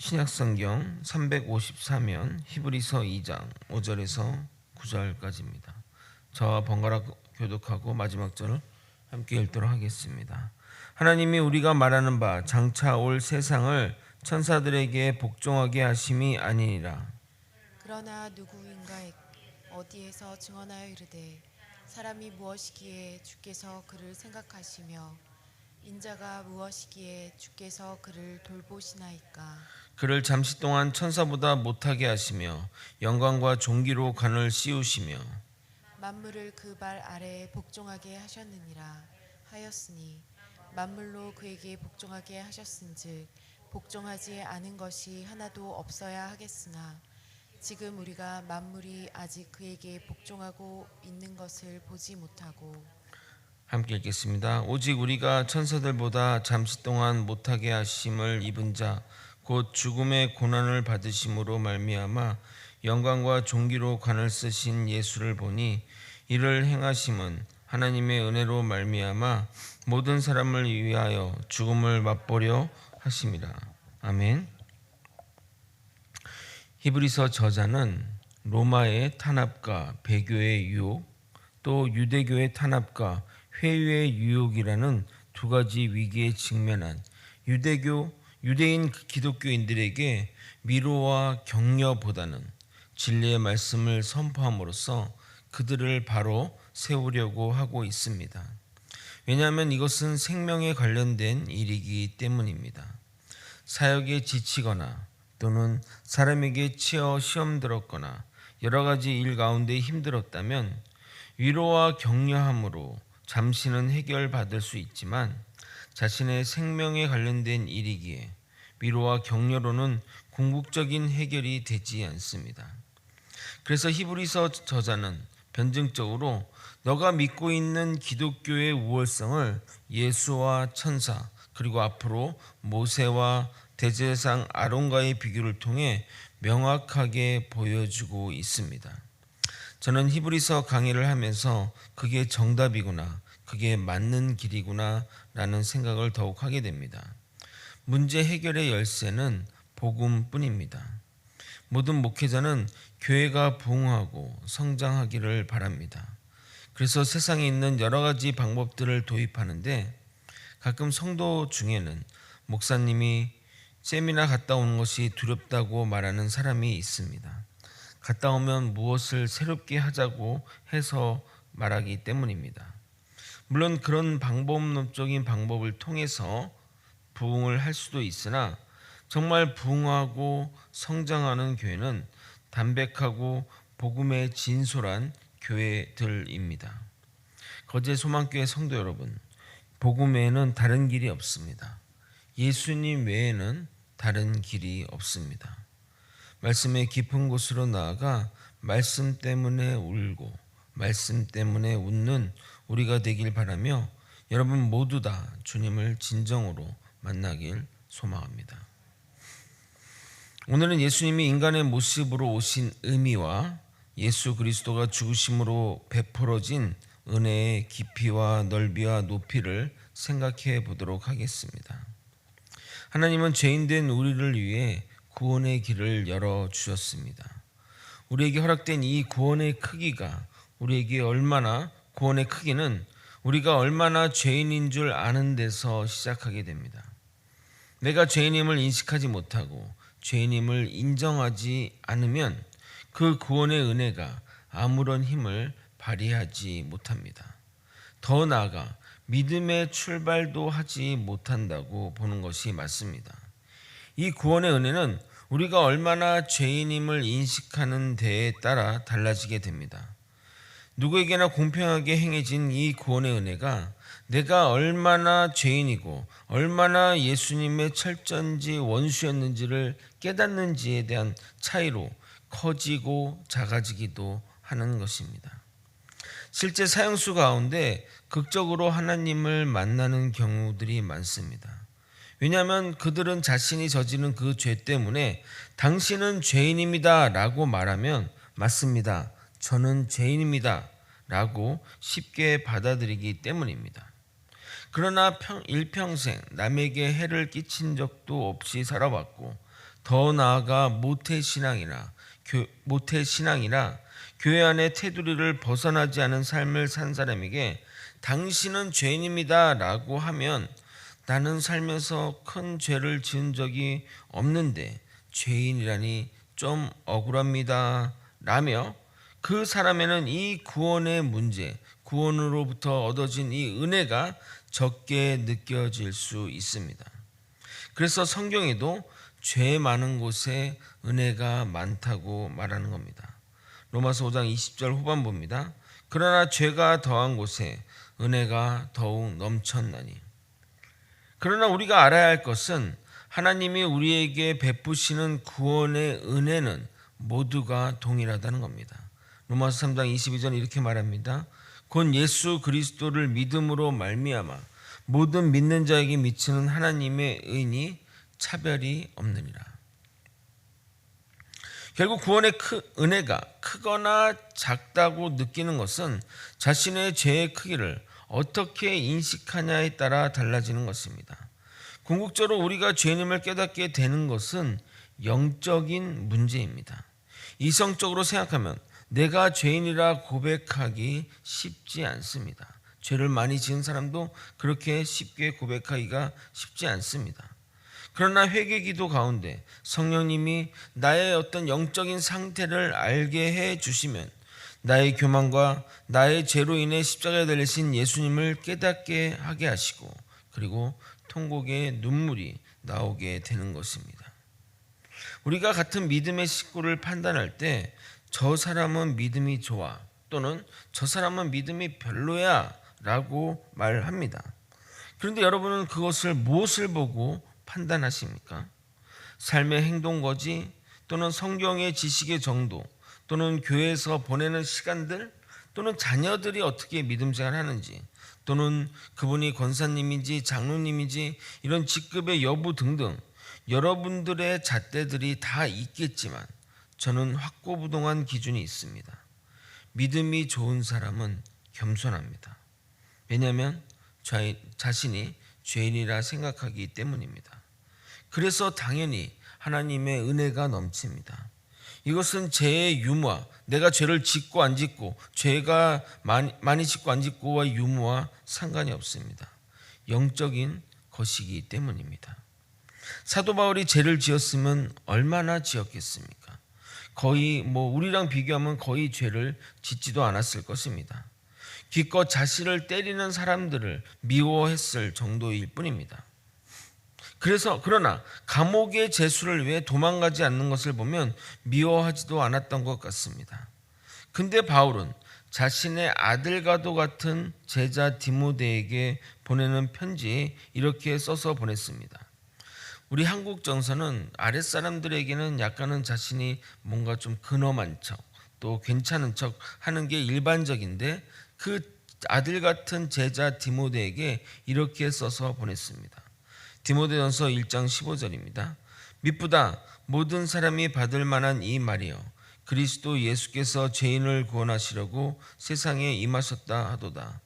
신약성경 354면 히브리서 2장 5절에서 9절까지입니다. 저와 번갈아 교독하고 마지막 절을 함께 읽도록 하겠습니다. 하나님이 우리가 말하는 바 장차 올 세상을 천사들에게 복종하게 하심이 아니니라. 그러나 누구인가 어디에서 증언하여 이르되 사람이 무엇이기에 주께서 그를 생각하시며 인자가 무엇이기에 주께서 그를 돌보시나이까. 그를 잠시 동안 천사보다 못하게 하시며 영광과 존귀로 관을 씌우시며 만물을 그 발 아래에 복종하게 하셨느니라 하였으니 만물로 그에게 복종하게 하셨은즉 복종하지 않은 것이 하나도 없어야 하겠으나 지금 우리가 만물이 아직 그에게 복종하고 있는 것을 보지 못하고. 함께 읽겠습니다. 오직 우리가 천사들보다 잠시 동안 못하게 하심을 입은 자 곧 죽음의 고난을 받으심으로 말미암아 영광과 존귀로 관을 쓰신 예수를 보니 이를 행하심은 하나님의 은혜로 말미암아 모든 사람을 위하여 죽음을 맛보려 하심이라. 아멘. 히브리서 저자는 로마의 탄압과 배교의 유혹, 또 유대교의 탄압과 회유의 유혹이라는 두 가지 위기에 직면한 유대인 기독교인들에게 위로와 격려보다는 진리의 말씀을 선포함으로써 그들을 바로 세우려고 하고 있습니다. 왜냐하면 이것은 생명에 관련된 일이기 때문입니다. 사역에 지치거나 또는 사람에게 치여 시험 들었거나 여러 가지 일 가운데 힘들었다면 위로와 격려함으로 잠시는 해결받을 수 있지만 자신의 생명에 관련된 일이기에 위로와 격려로는 궁극적인 해결이 되지 않습니다. 그래서 히브리서 저자는 변증적으로 너가 믿고 있는 기독교의 우월성을 예수와 천사 그리고 앞으로 모세와 대제사장 아론과의 비교를 통해 명확하게 보여주고 있습니다. 저는 히브리서 강의를 하면서 그게 정답이구나, 그게 맞는 길이구나 라는 생각을 더욱 하게 됩니다. 문제 해결의 열쇠는 복음뿐입니다. 모든 목회자는 교회가 부흥하고 성장하기를 바랍니다. 그래서 세상에 있는 여러 가지 방법들을 도입하는데 가끔 성도 중에는 목사님이 세미나 갔다 오는 것이 두렵다고 말하는 사람이 있습니다. 갔다 오면 무엇을 새롭게 하자고 해서 말하기 때문입니다. 물론 그런 방법론적인 방법을 통해서 부흥을 할 수도 있으나 정말 부흥하고 성장하는 교회는 담백하고 복음에 진솔한 교회들입니다. 거제 소망교회 성도 여러분, 복음 외에는 다른 길이 없습니다. 예수님 외에는 다른 길이 없습니다. 말씀의 깊은 곳으로 나아가 말씀 때문에 울고 말씀 때문에 웃는 우리가 되길 바라며 여러분 모두 다 주님을 진정으로 만나길 소망합니다. 오늘은 예수님이 인간의 모습으로 오신 의미와 예수 그리스도가 죽으심으로 베풀어진 은혜의 깊이와 넓이와 높이를 생각해 보도록 하겠습니다. 하나님은 죄인된 우리를 위해 구원의 길을 열어주셨습니다. 우리에게 허락된 이 구원의 크기가 구원의 크기는 우리가 얼마나 죄인인 줄 아는 데서 시작하게 됩니다. 내가 죄인임을 인식하지 못하고 죄인임을 인정하지 않으면 그 구원의 은혜가 아무런 힘을 발휘하지 못합니다. 더 나아가 믿음의 출발도 하지 못한다고 보는 것이 맞습니다. 이 구원의 은혜는 우리가 얼마나 죄인임을 인식하는 데에 따라 달라지게 됩니다. 누구에게나 공평하게 행해진 이 구원의 은혜가 내가 얼마나 죄인이고 얼마나 예수님의 철저한지 원수였는지를 깨닫는지에 대한 차이로 커지고 작아지기도 하는 것입니다. 실제 사형수 가운데 극적으로 하나님을 만나는 경우들이 많습니다. 왜냐하면 그들은 자신이 저지른 그 죄 때문에 당신은 죄인입니다 라고 말하면 맞습니다, 저는 죄인입니다 라고 쉽게 받아들이기 때문입니다. 그러나 일평생 남에게 해를 끼친 적도 없이 살아왔고 더 나아가 모태신앙이라 교회 안의 테두리를 벗어나지 않은 삶을 산 사람에게 당신은 죄인입니다 라고 하면 나는 살면서 큰 죄를 지은 적이 없는데 죄인이라니 좀 억울합니다 라며 그 사람에는 이 구원의 문제, 구원으로부터 얻어진 이 은혜가 적게 느껴질 수 있습니다. 그래서 성경에도 죄 많은 곳에 은혜가 많다고 말하는 겁니다. 로마서 5장 20절 후반부입니다. 그러나 죄가 더한 곳에 은혜가 더욱 넘쳤나니. 그러나 우리가 알아야 할 것은 하나님이 우리에게 베푸시는 구원의 은혜는 모두가 동일하다는 겁니다. 로마서 3장 22절 이렇게 말합니다. 곧 예수 그리스도를 믿음으로 말미암아 모든 믿는 자에게 미치는 하나님의 의니 차별이 없느니라. 결국 구원의 은혜가 크거나 작다고 느끼는 것은 자신의 죄의 크기를 어떻게 인식하냐에 따라 달라지는 것입니다. 궁극적으로 우리가 죄인임을 깨닫게 되는 것은 영적인 문제입니다. 이성적으로 생각하면 내가 죄인이라 고백하기 쉽지 않습니다. 죄를 많이 지은 사람도 그렇게 쉽게 고백하기가 쉽지 않습니다. 그러나 회개기도 가운데 성령님이 나의 어떤 영적인 상태를 알게 해 주시면 나의 교만과 나의 죄로 인해 십자가에 달리신 예수님을 깨닫게 하게 하시고 그리고 통곡의 눈물이 나오게 되는 것입니다. 우리가 같은 믿음의 식구를 판단할 때 저 사람은 믿음이 좋아 또는 저 사람은 믿음이 별로야 라고 말합니다. 그런데 여러분은 그것을 무엇을 보고 판단하십니까? 삶의 행동 거지 또는 성경의 지식의 정도 또는 교회에서 보내는 시간들 또는 자녀들이 어떻게 믿음 생활하는지 또는 그분이 권사님인지 장로님인지 이런 직급의 여부 등등 여러분들의 잣대들이 다 있겠지만 저는 확고부동한 기준이 있습니다. 믿음이 좋은 사람은 겸손합니다. 왜냐하면 자신이 죄인이라 생각하기 때문입니다. 그래서 당연히 하나님의 은혜가 넘칩니다. 이것은 죄의 유무와 내가 죄를 짓고 안 짓고 죄가 많이 짓고 안 짓고와 유무와 상관이 없습니다. 영적인 것이기 때문입니다. 사도 바울이 죄를 지었으면 얼마나 지었겠습니까? 거의 우리랑 비교하면 거의 죄를 짓지도 않았을 것입니다. 기껏 자신을 때리는 사람들을 미워했을 정도일 뿐입니다. 그러나 감옥의 죄수를 위해 도망가지 않는 것을 보면 미워하지도 않았던 것 같습니다. 근데 바울은 자신의 아들과도 같은 제자 디모데에게 보내는 편지에 이렇게 써서 보냈습니다. 우리 한국 정서는 아랫사람들에게는 약간은 자신이 뭔가 좀 근엄한 척 또 괜찮은 척 하는 게 일반적인데 그 아들 같은 제자 디모데에게 이렇게 써서 보냈습니다. 디모데전서 1장 15절입니다. 미쁘다 모든 사람이 받을 만한 이 말이여 그리스도 예수께서 죄인을 구원하시려고 세상에 임하셨다 하도다.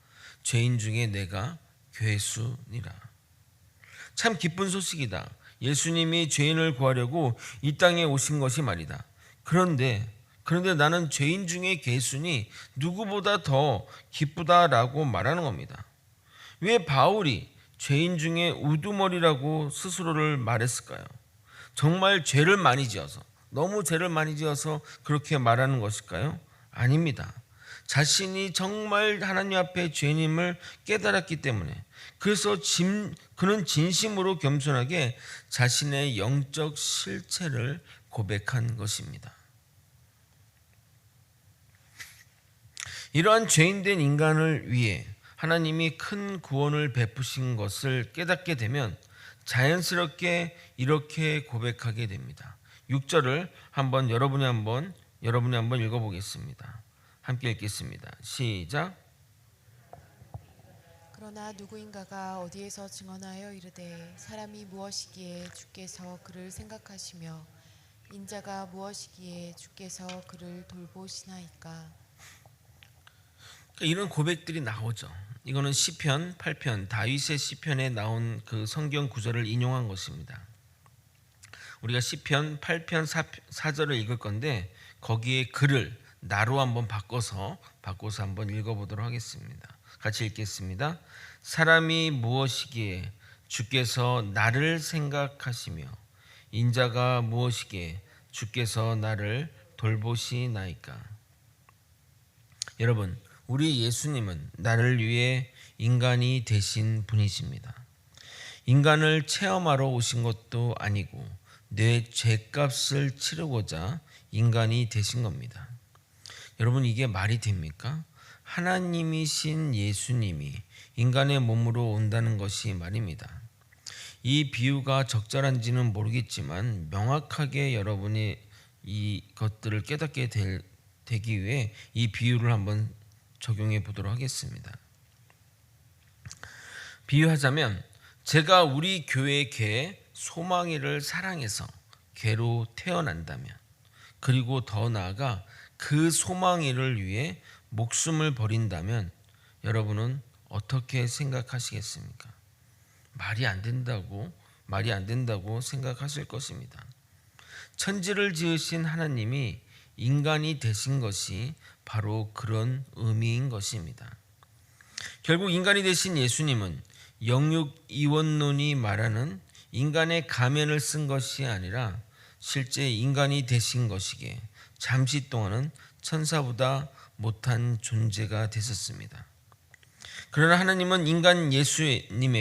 죄인 중에 내가 괴수니라. 참 기쁜 소식이다. 예수님이 죄인을 구하려고 이 땅에 오신 것이 말이다. 그런데 나는 죄인 중에 괴수니 누구보다 더 기쁘다라고 말하는 겁니다. 왜 바울이 죄인 중에 우두머리라고 스스로를 말했을까요? 정말 죄를 많이 지어서 너무 죄를 많이 지어서 그렇게 말하는 것일까요? 아닙니다. 자신이 정말 하나님 앞에 죄인임을 깨달았기 때문에 그래서 그는 진심으로 겸손하게 자신의 영적 실체를 고백한 것입니다. 이러한 죄인된 인간을 위해 하나님이 큰 구원을 베푸신 것을 깨닫게 되면 자연스럽게 이렇게 고백하게 됩니다. 6절을 여러분이 한번 읽어보겠습니다. 함께 읽겠습니다. 시작. 그러나 누구인가가 어디에서 증언하여 이르되 사람이 무엇이기에 주께서 그를 생각하시며 인자가 무엇이기에 주께서 그를 돌보시나이까. 이런 고백들이 나오죠. 이거는 시편 8편 다윗의 시편에 나온 그 성경 구절을 인용한 것입니다. 우리가 시편 8편 4절을 읽을 건데 거기에 글을 나로 한번 바꿔서 한번 읽어보도록 하겠습니다. 같이 읽겠습니다. 사람이 무엇이기에 주께서 나를 생각하시며 인자가 무엇이기에 주께서 나를 돌보시나이까. 여러분, 우리 예수님은 나를 위해 인간이 되신 분이십니다. 인간을 체험하러 오신 것도 아니고 내 죄값을 치르고자 인간이 되신 겁니다. 여러분, 이게 말이 됩니까? 하나님이신 예수님이 인간의 몸으로 온다는 것이 말입니다. 이 비유가 적절한지는 모르겠지만 명확하게 여러분이 이것들을 깨닫게 되기 위해 이 비유를 한번 적용해 보도록 하겠습니다. 비유하자면 제가 우리 교회 개 소망이를 사랑해서 개로 태어난다면, 그리고 더 나아가 그 소망이를 위해 목숨을 버린다면 여러분은 어떻게 생각하시겠습니까? 말이 안 된다고 생각하실 것입니다. 천지를 지으신 하나님이 인간이 되신 것이 바로 그런 의미인 것입니다. 결국 인간이 되신 예수님은 영육 이원론이 말하는 인간의 가면을 쓴 것이 아니라 실제 인간이 되신 것이기에 잠시 동안은 천사보다 못한 존재가 되셨습니다. 그러나 하나님은 인간 예수에게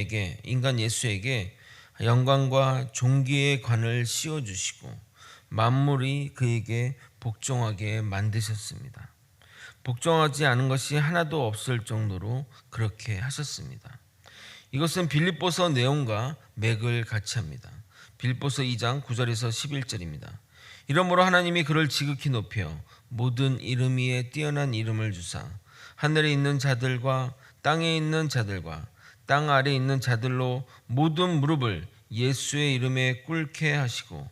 영광과 존귀의 관을 씌워주시고 만물이 그에게 복종하게 만드셨습니다. 복종하지 않은 것이 하나도 없을 정도로 그렇게 하셨습니다. 이것은 빌립보서 내용과 맥을 같이 합니다. 빌립보서 2장 9절에서 11절입니다. 이러므로 하나님이 그를 지극히 높여 모든 이름 위에 뛰어난 이름을 주사 하늘에 있는 자들과 땅에 있는 자들과 땅 아래에 있는 자들로 모든 무릎을 예수의 이름에 꿇게 하시고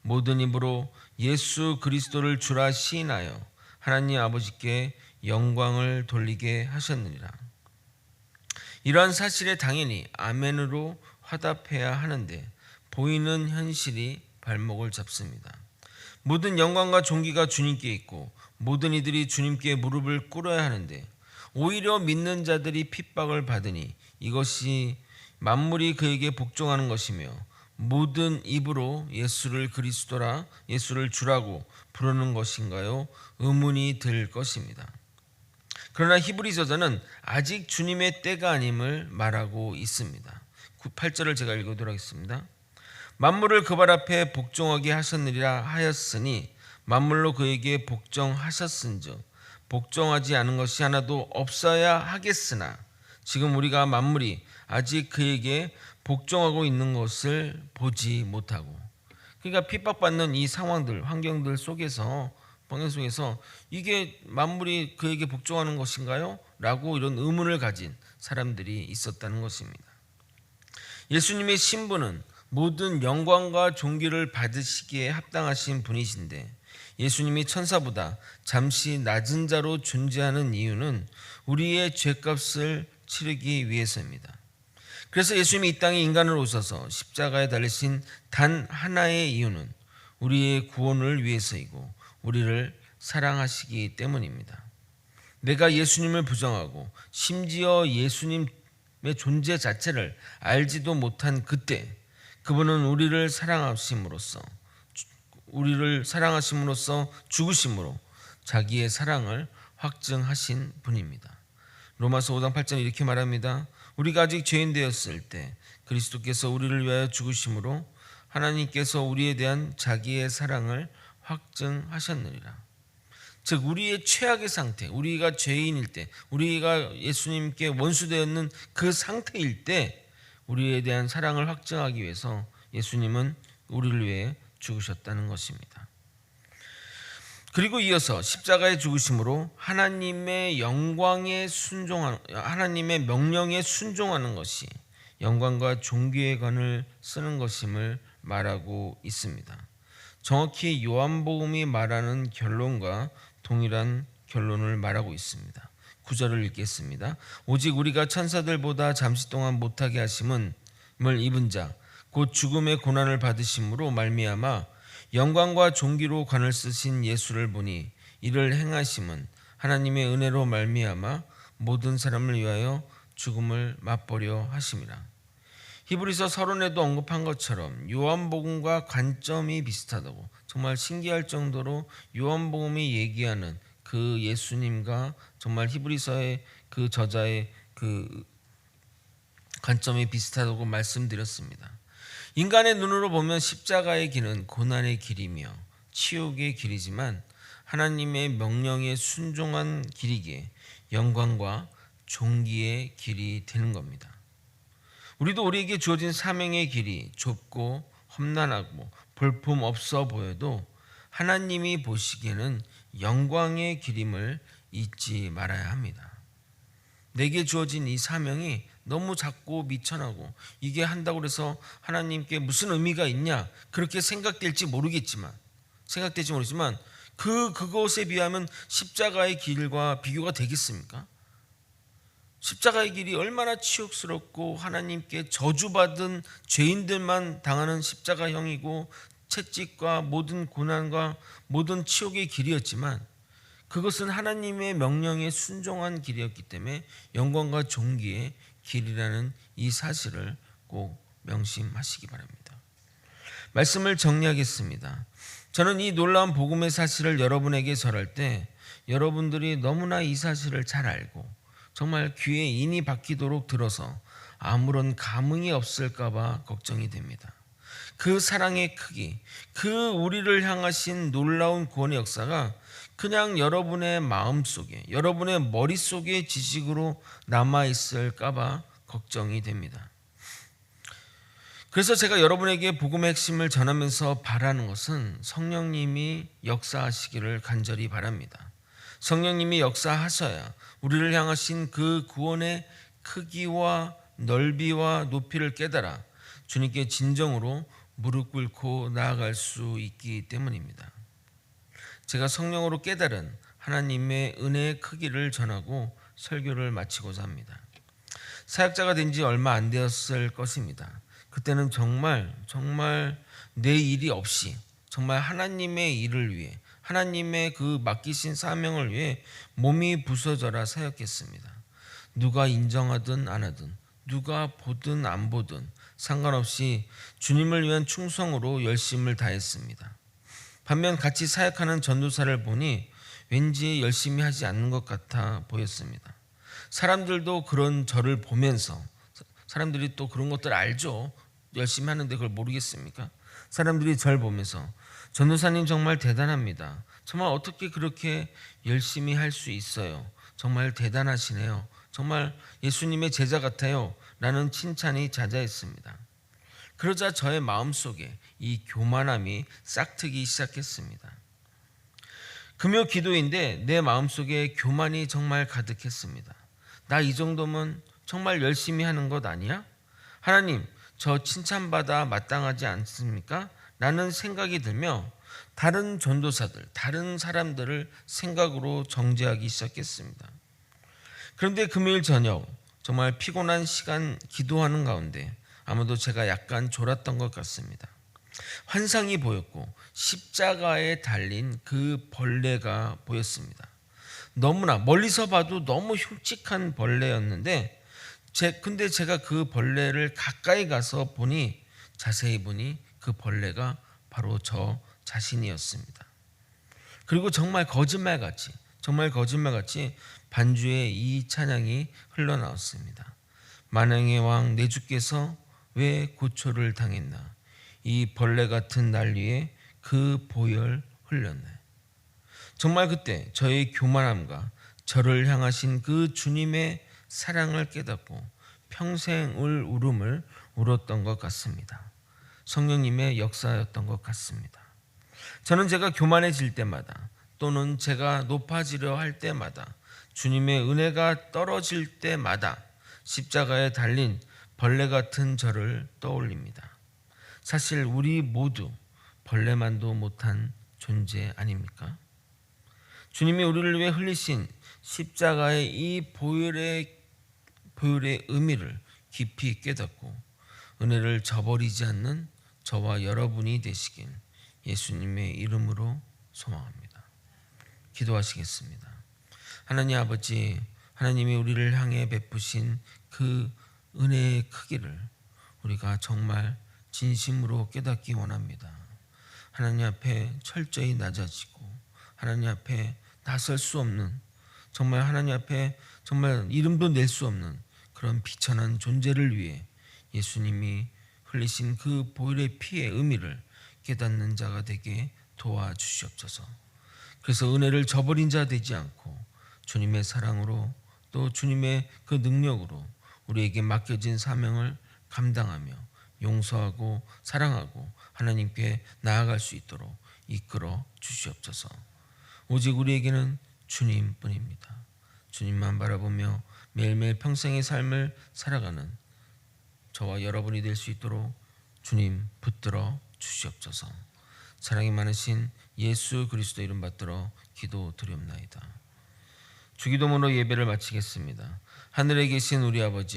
모든 입으로 예수 그리스도를 주라 시인하여 하나님 아버지께 영광을 돌리게 하셨느니라. 이러한 사실에 당연히 아멘으로 화답해야 하는데 보이는 현실이 발목을 잡습니다. 모든 영광과 존귀가 주님께 있고 모든 이들이 주님께 무릎을 꿇어야 하는데 오히려 믿는 자들이 핍박을 받으니 이것이 만물이 그에게 복종하는 것이며 모든 입으로 예수를 그리스도라 예수를 주라고 부르는 것인가요? 의문이 들 것입니다. 그러나 히브리서자는 아직 주님의 때가 아님을 말하고 있습니다. 8절을 제가 읽어드리도록 하겠습니다. 만물을 그 발 앞에 복종하게 하셨느니라 하였으니 만물로 그에게 복종하셨은즉 복종하지 않은 것이 하나도 없어야 하겠으나 지금 우리가 만물이 아직 그에게 복종하고 있는 것을 보지 못하고, 그러니까 핍박받는 이 상황들, 환경들 속에서 이게 만물이 그에게 복종하는 것인가요? 라고 이런 의문을 가진 사람들이 있었다는 것입니다. 예수님의 신분은 모든 영광과 존귀를 받으시기에 합당하신 분이신데 예수님이 천사보다 잠시 낮은 자로 존재하는 이유는 우리의 죄값을 치르기 위해서입니다. 그래서 예수님이 이 땅에 인간으로 오셔서 십자가에 달리신 단 하나의 이유는 우리의 구원을 위해서이고 우리를 사랑하시기 때문입니다. 내가 예수님을 부정하고 심지어 예수님의 존재 자체를 알지도 못한 그때 그분은 우리를 사랑하심으로써 죽으심으로 자기의 사랑을 확증하신 분입니다. 로마서 5장 8절 이렇게 말합니다. 우리가 아직 죄인 되었을 때 그리스도께서 우리를 위하여 죽으심으로 하나님께서 우리에 대한 자기의 사랑을 확증하셨느니라. 즉 우리의 최악의 상태, 우리가 죄인일 때, 우리가 예수님께 원수되었는 그 상태일 때 우리에 대한 사랑을 확증하기 위해서 예수님은 우리를 위해 죽으셨다는 것입니다. 그리고 이어서 십자가의 죽으심으로 하나님의 명령에 순종하는 것이 영광과 존귀의 관을 쓰는 것임을 말하고 있습니다. 정확히 요한복음이 말하는 결론과 동일한 결론을 말하고 있습니다. 9절을 읽겠습니다. 오직 우리가 천사들보다 잠시 동안 못하게 하심을 입은 자 곧 죽음의 고난을 받으심으로 말미암아 영광과 존귀로 관을 쓰신 예수를 보니 이를 행하심은 하나님의 은혜로 말미암아 모든 사람을 위하여 죽음을 맛보려 하심이라. 히브리서 서론에도 언급한 것처럼 요한복음과 관점이 비슷하다고, 정말 신기할 정도로 요한복음이 얘기하는 그 예수님과 정말 히브리서의 그 저자의 그 관점이 비슷하다고 말씀드렸습니다. 인간의 눈으로 보면 십자가의 길은 고난의 길이며 치욕의 길이지만 하나님의 명령에 순종한 길이기에 영광과 존귀의 길이 되는 겁니다. 우리도 우리에게 주어진 사명의 길이 좁고 험난하고 볼품 없어 보여도 하나님이 보시기에는 영광의 길임을 잊지 말아야 합니다. 내게 주어진 이 사명이 너무 작고 미천하고 이게 한다고 해서 하나님께 무슨 의미가 있냐 그렇게 생각될지 모르겠지만 그것에 비하면 십자가의 길과 비교가 되겠습니까? 십자가의 길이 얼마나 치욕스럽고 하나님께 저주받은 죄인들만 당하는 십자가형이고 채찍과 모든 고난과 모든 치욕의 길이었지만 그것은 하나님의 명령에 순종한 길이었기 때문에 영광과 존귀의 길이라는 이 사실을 꼭 명심하시기 바랍니다. 말씀을 정리하겠습니다. 저는 이 놀라운 복음의 사실을 여러분에게 전할 때 여러분들이 너무나 이 사실을 잘 알고 정말 귀에 인이 박히도록 들어서 아무런 감흥이 없을까 봐 걱정이 됩니다. 그 사랑의 크기, 그 우리를 향하신 놀라운 구원의 역사가 그냥 여러분의 마음속에, 여러분의 머릿속에 지식으로 남아있을까 봐 걱정이 됩니다. 그래서 제가 여러분에게 복음의 핵심을 전하면서 바라는 것은 성령님이 역사하시기를 간절히 바랍니다. 성령님이 역사하셔야 우리를 향하신 그 구원의 크기와 넓이와 높이를 깨달아 주님께 진정으로 무릎 꿇고 나아갈 수 있기 때문입니다. 제가 성령으로 깨달은 하나님의 은혜의 크기를 전하고 설교를 마치고자 합니다. 사역자가 된 지 얼마 안 되었을 것입니다. 그때는 정말 내 일이 없이 정말 하나님의 일을 위해 하나님의 그 맡기신 사명을 위해 몸이 부서져라 사역했습니다. 누가 인정하든 안 하든 누가 보든 안 보든 상관없이 주님을 위한 충성으로 열심을 다했습니다. 반면 같이 사역하는 전도사를 보니 왠지 열심히 하지 않는 것 같아 보였습니다. 사람들도 그런 저를 보면서 사람들이 또 그런 것들 알죠. 열심히 하는데 그걸 모르겠습니까? 사람들이 저를 보면서 전도사님 정말 대단합니다. 정말 어떻게 그렇게 열심히 할 수 있어요? 정말 대단하시네요. 정말 예수님의 제자 같아요. 라는 칭찬이 잦아있습니다. 그러자 저의 마음속에 이 교만함이 싹트기 시작했습니다. 금요 기도인데 내 마음속에 교만이 정말 가득했습니다. 나 이 정도면 정말 열심히 하는 것 아니야? 하나님, 저 칭찬받아 마땅하지 않습니까? 라는 생각이 들며 다른 전도사들, 다른 사람들을 생각으로 정죄하기 시작했습니다. 그런데 금요일 저녁 정말 피곤한 시간 기도하는 가운데 아마도 제가 약간 졸았던 것 같습니다. 환상이 보였고 십자가에 달린 그 벌레가 보였습니다. 너무나 멀리서 봐도 너무 흉측한 벌레였는데 근데 제가 그 벌레를 가까이 가서 보니 자세히 보니 그 벌레가 바로 저 자신이었습니다. 그리고 정말 거짓말같이 반주의 이 찬양이 흘러나왔습니다. 만왕의 왕 내 주께서 왜 고초를 당했나? 이 벌레 같은 난리에 그 보혈 흘렸네. 정말 그때 저의 교만함과 저를 향하신 그 주님의 사랑을 깨닫고 평생 울음을 울었던 것 같습니다. 성령님의 역사였던 것 같습니다. 저는 제가 교만해질 때마다 또는 제가 높아지려 할 때마다 주님의 은혜가 떨어질 때마다 십자가에 달린 벌레 같은 저를 떠올립니다. 사실 우리 모두 벌레만도 못한 존재 아닙니까? 주님이 우리를 위해 흘리신 십자가의 이 보혈의 의미를 깊이 깨닫고 은혜를 저버리지 않는 저와 여러분이 되시길 예수님의 이름으로 소망합니다. 기도하시겠습니다. 하나님 아버지, 하나님이 우리를 향해 베푸신 그 은혜의 크기를 우리가 정말 진심으로 깨닫기 원합니다. 하나님 앞에 철저히 낮아지고 하나님 앞에 나설 수 없는, 정말 하나님 앞에 정말 이름도 낼 수 없는 그런 비천한 존재를 위해 예수님이 흘리신 그 보혈의 피의 의미를 깨닫는 자가 되게 도와주시옵소서. 그래서 은혜를 저버린 자 되지 않고 주님의 사랑으로 또 주님의 그 능력으로 우리에게 맡겨진 사명을 감당하며 용서하고 사랑하고 하나님께 나아갈 수 있도록 이끌어 주시옵소서. 오직 우리에게는 주님뿐입니다. 주님만 바라보며 매일매일 평생의 삶을 살아가는 저와 여러분이 될 수 있도록 주님 붙들어 주시옵소서. 사랑이 많으신 예수 그리스도 이름 받들어 기도드리옵나이다. 주기도문으로 예배를 마치겠습니다. 하늘에 계신 우리 아버지,